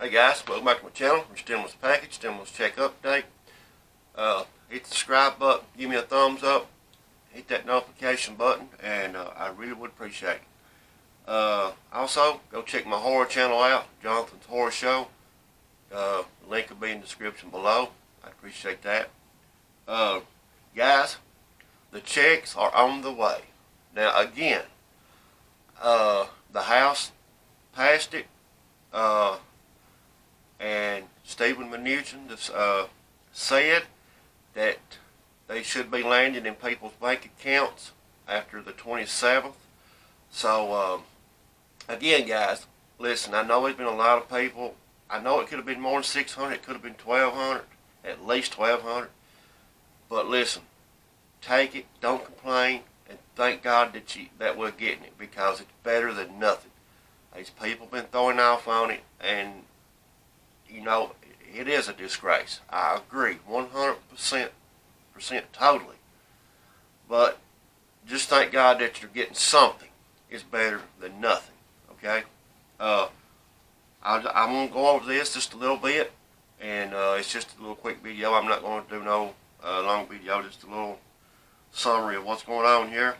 Hey guys, welcome back to my channel. Your stimulus package, stimulus check update. Hit the subscribe button, give me a thumbs up, hit that notification button, and I really would appreciate it. Also, go check my horror channel out, Jonathan's Horror Show. The link will be in the description below. I appreciate that. Guys, the checks are on the way. Now again, the House passed it. And Stephen Mnuchin said that they should be landing in people's bank accounts after the 27th. So, again, guys, listen, I know there's been a lot of people. I know it could have been more than 600. It could have been 1,200, at least 1,200. But listen, take it, don't complain, and thank God that we're getting it, because it's better than nothing. These people been throwing off on it, and you know, it is a disgrace. I agree, 100% totally. But just thank God that you're getting something. It's better than nothing, okay? I'm going to go over this just a little bit, and it's just a little quick video. I'm not going to do no long video, just a little summary of what's going on here.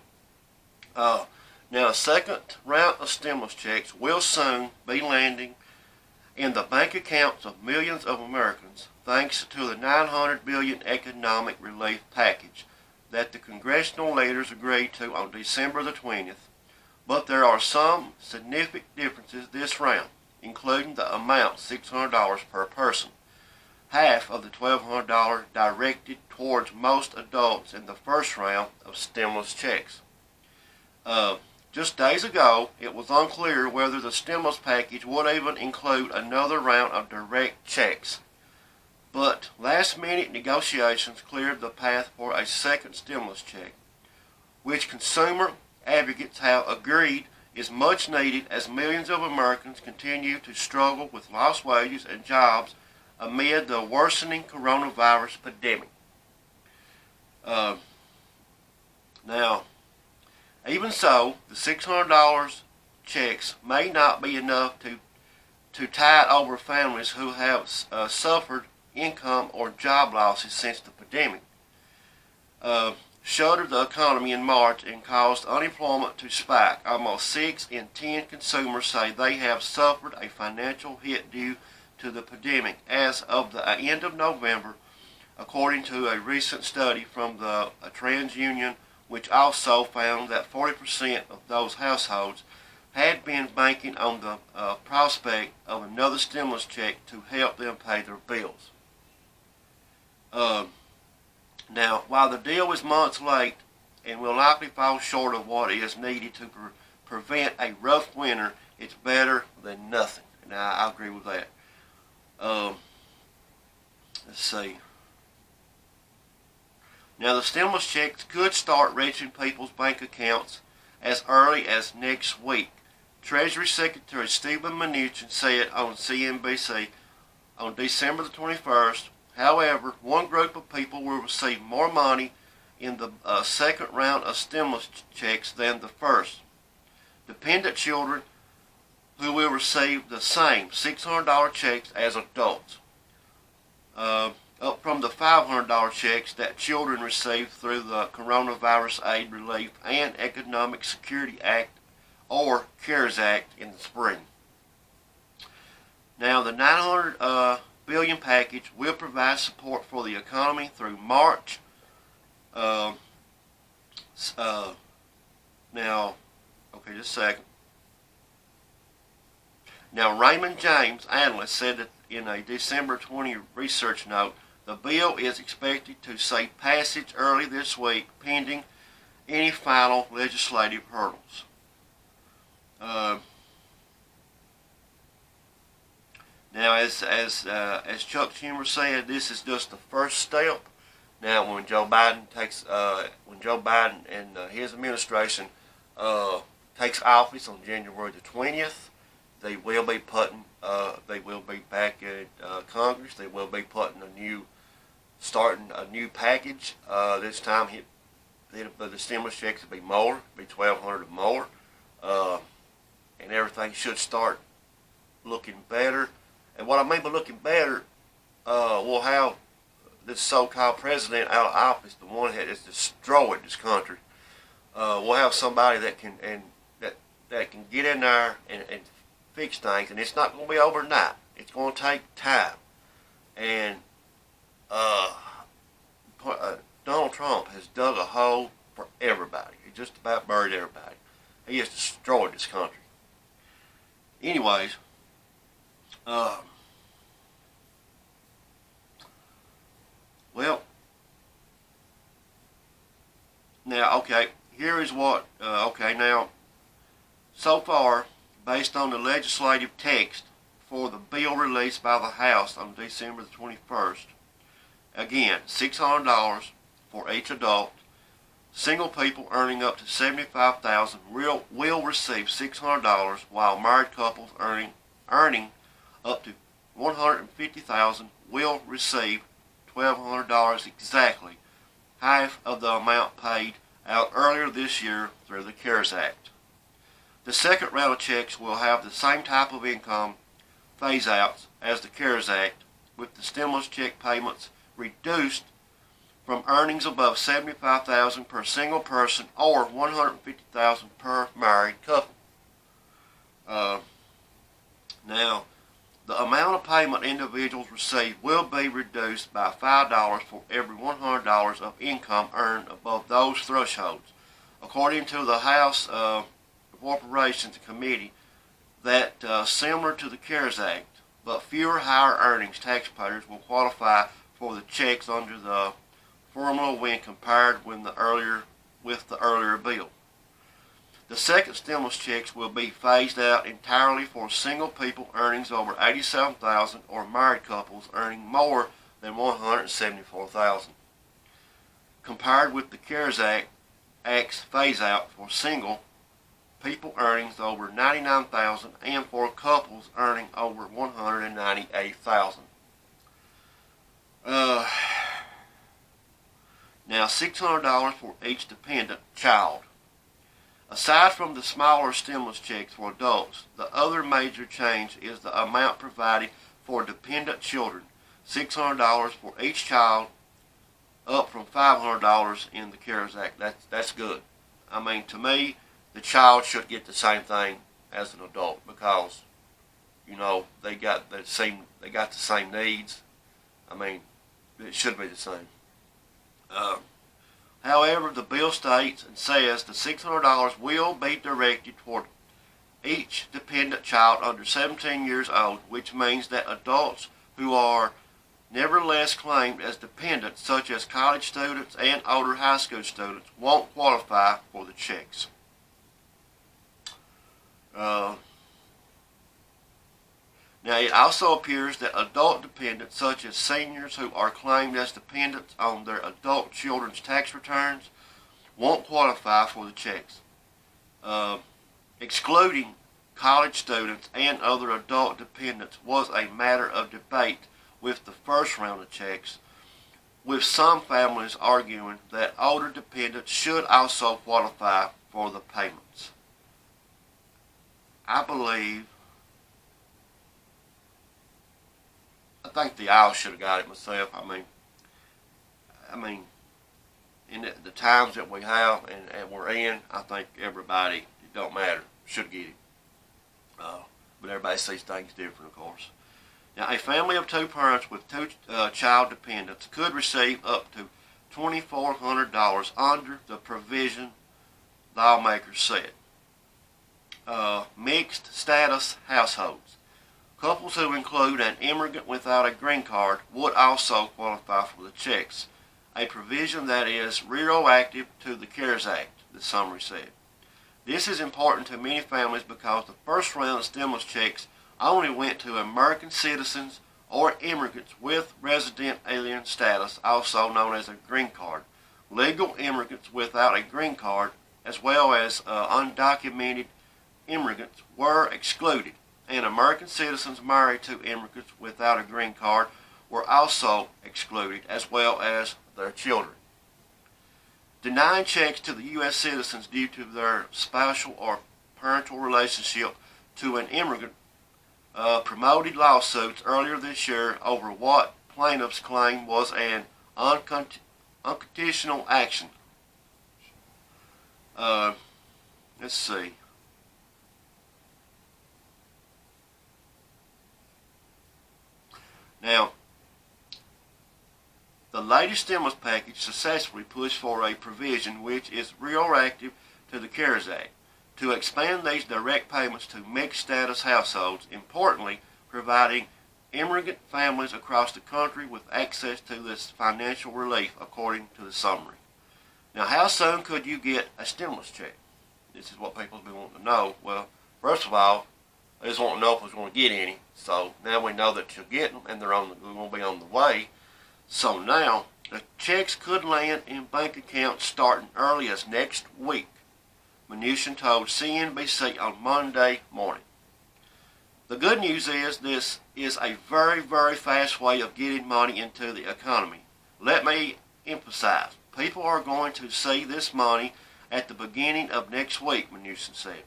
Now, a second round of stimulus checks will soon be landing in the bank accounts of millions of Americans, thanks to the $900 billion economic relief package that the congressional leaders agreed to on December the 20th. But there are some significant differences this round, including the amount, $600 per person. Half of the $1,200 directed towards most adults in the first round of stimulus checks. Just days ago, it was unclear whether the stimulus package would even include another round of direct checks. But last-minute negotiations cleared the path for a second stimulus check, which consumer advocates have agreed is much needed as millions of Americans continue to struggle with lost wages and jobs amid the worsening coronavirus pandemic. Now, even so, the $600 checks may not be enough to tide over families who have suffered income or job losses since the pandemic. Shuttered the economy in March and caused unemployment to spike. Almost 6 in 10 consumers say they have suffered a financial hit due to the pandemic as of the end of November, according to a recent study from the TransUnion, which also found that 40% of those households had been banking on the prospect of another stimulus check to help them pay their bills. Now, while the deal is months late and will likely fall short of what is needed to prevent a rough winter, it's better than nothing. And I agree with that. Let's see. Now, the stimulus checks could start reaching people's bank accounts as early as next week. Treasury Secretary Stephen Mnuchin said on CNBC on December the 21st, however, one group of people will receive more money in the second round of stimulus checks than the first. Dependent children who will receive the same $600 checks as adults. Up from the $500 checks that children receive through the Coronavirus Aid Relief and Economic Security Act, or CARES Act, in the spring. Now, the $900 billion package will provide support for the economy through March. Now, okay, just a second. Now, Raymond James, analyst, said that in a December 20 research note, the bill is expected to see passage early this week, pending any final legislative hurdles. Now, as Chuck Schumer said, this is just the first step. Now, when Joe Biden and his administration takes office on January the 20th, they will be back at Congress. They will be starting a new package. This time, the stimulus checks will be more, be $1,200 or more, and everything should start looking better. And what I mean by looking better, we'll have this so-called president out of office, the one that has destroyed this country. We'll have somebody that can that can get in there and fix things, and it's not going to be overnight. It's going to take time. And Donald Trump has dug a hole for everybody. He just about buried everybody. He has destroyed this country. Anyways, well, now, okay, here is what, now, so far, based on the legislative text for the bill released by the House on December the 21st, again, $600 for each adult. Single people earning up to $75,000 will receive $600, while married couples earning up to $150,000 will receive $1,200 exactly, half of the amount paid out earlier this year through the CARES Act. The second round of checks will have the same type of income phase-outs as the CARES Act, with the stimulus check payments reduced from earnings above $75,000 per single person or $150,000 per married couple. Now, the amount of payment individuals receive will be reduced by $5 for every $100 of income earned above those thresholds, according to the House Appropriations Committee. That similar to the CARES Act, but fewer higher earnings taxpayers will qualify for the checks under the formula when compared with the earlier bill. The second stimulus checks will be phased out entirely for single people earnings over $87,000 or married couples earning more than $174,000. Compared with the CARES Act's phase out for single people earnings over $99,000 and for couples earning over $198,000. Now, $600 for each dependent child. Aside from the smaller stimulus checks for adults, the other major change is the amount provided for dependent children, $600 for each child, up from $500 in the CARES Act. That's good. I mean, to me, the child should get the same thing as an adult because, you know, they got the same needs. I mean, it should be the same. However, the bill states and says the $600 will be directed toward each dependent child under 17 years old, which means that adults who are nevertheless claimed as dependents, such as college students and older high school students, won't qualify for the checks. Now, it also appears that adult dependents, such as seniors who are claimed as dependents on their adult children's tax returns, won't qualify for the checks. Excluding college students and other adult dependents was a matter of debate with the first round of checks, with some families arguing that older dependents should also qualify for the payments. I think the aisle should have got it myself. I mean, in the times that we have and we're in, I think everybody, it don't matter, should get it. But everybody sees things different, of course. Now, a family of two parents with two child dependents could receive up to $2,400 under the provision lawmakers said. Mixed status households. Couples who include an immigrant without a green card would also qualify for the checks, a provision that is retroactive to the CARES Act, the summary said. This is important to many families because the first round of stimulus checks only went to American citizens or immigrants with resident alien status, also known as a green card. Legal immigrants without a green card, as well as undocumented immigrants, were excluded, and American citizens married to immigrants without a green card were also excluded, as well as their children. Denying checks to the U.S. citizens due to their spousal or parental relationship to an immigrant promoted lawsuits earlier this year over what plaintiffs claim was an unconditional action. Let's see. Now, the latest stimulus package successfully pushed for a provision which is retroactive to the CARES Act to expand these direct payments to mixed-status households, importantly providing immigrant families across the country with access to this financial relief, according to the summary. Now, how soon could you get a stimulus check? This is what people have been wanting to know. Well, first of all, they just want to know if we're going to get any. So now we know that you'll get them, and they're going to be on the way. So now, the checks could land in bank accounts starting early as next week, Mnuchin told CNBC on Monday morning. The good news is this is a very, very fast way of getting money into the economy. Let me emphasize, people are going to see this money at the beginning of next week, Mnuchin said.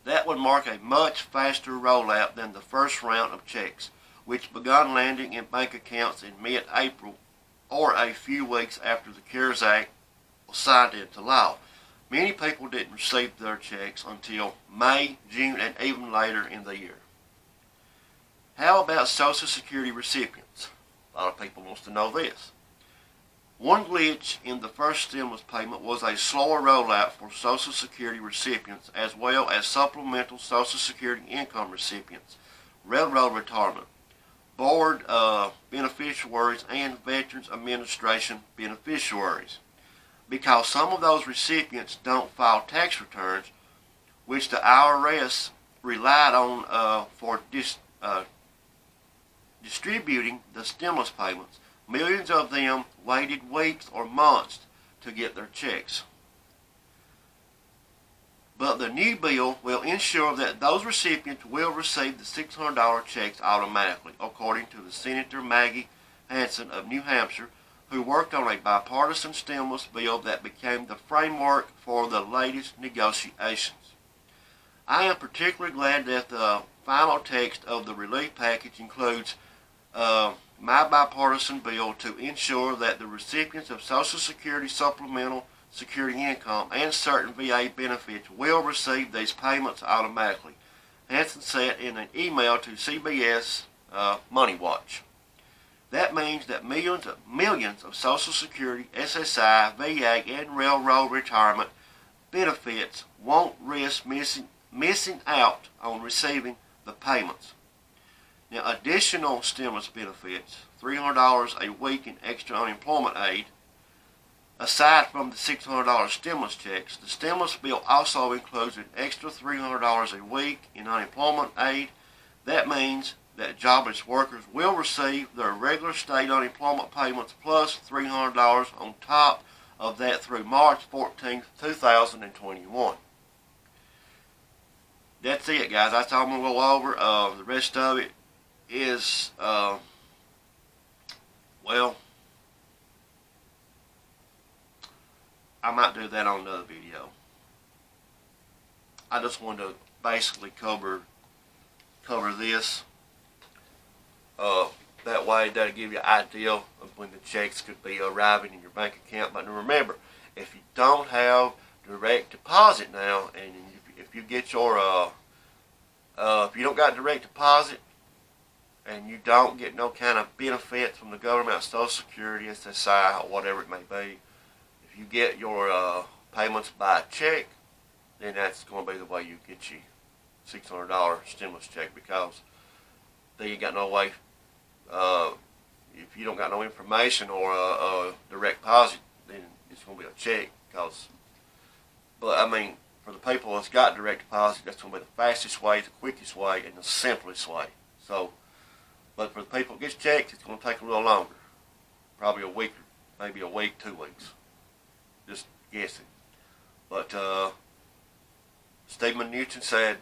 That would mark a much faster rollout than the first round of checks, which began landing in bank accounts in mid-April or a few weeks after the CARES Act was signed into law. Many people didn't receive their checks until May, June, and even later in the year. How about Social Security recipients? A lot of people want to know this. One glitch in the first stimulus payment was a slower rollout for Social Security recipients as well as supplemental Social Security income recipients, railroad retirement, board beneficiaries, and Veterans Administration beneficiaries, because some of those recipients don't file tax returns, which the IRS relied on for distributing the stimulus payments. Millions of them waited weeks or months to get their checks. But the new bill will ensure that those recipients will receive the $600 checks automatically, according to the Senator Maggie Hassan of New Hampshire, who worked on a bipartisan stimulus bill that became the framework for the latest negotiations. I am particularly glad that the final text of the relief package includes my bipartisan bill to ensure that the recipients of Social Security Supplemental Security Income and certain VA benefits will receive these payments automatically, Hansen said in an email to CBS Money Watch. That means that millions of Social Security, SSI, VA, and railroad retirement benefits won't risk missing out on receiving the payments. Now, additional stimulus benefits, $300 a week in extra unemployment aid, aside from the $600 stimulus checks, the stimulus bill also includes an extra $300 a week in unemployment aid. That means that jobless workers will receive their regular state unemployment payments plus $300 on top of that through March 14, 2021. That's it, guys. That's all I'm going to go over. The rest of it is, well, I might do that on another video. I just wanted to basically cover this. That way that'll give you an idea of when the checks could be arriving in your bank account. But remember, if you don't have direct deposit now, and if you get your if you don't got direct deposit and you don't get no kind of benefits from the government, Social Security, SSI, or whatever it may be, if you get your payments by check, then that's going to be the way you get your $600 stimulus check, because then you got no way. If you don't got no information or a direct deposit, then it's going to be a check. But I mean, for the people that's got direct deposit, that's going to be the fastest way, the quickest way, and the simplest way. So, but for the people that gets checks, it's going to take a little longer, probably a week, maybe a week, 2 weeks, just guessing. But Steve Mnuchin said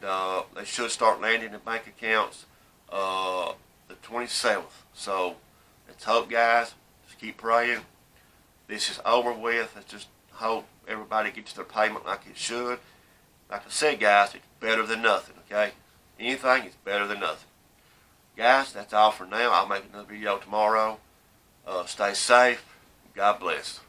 they should start landing in bank accounts the 27th. So let's hope, guys. Just keep praying. This is over with. Let's just hope everybody gets their payment like it should. Like I said, guys, it's better than nothing, okay? Anything is better than nothing. Guys, that's all for now. I'll make another video tomorrow. Stay safe. God bless.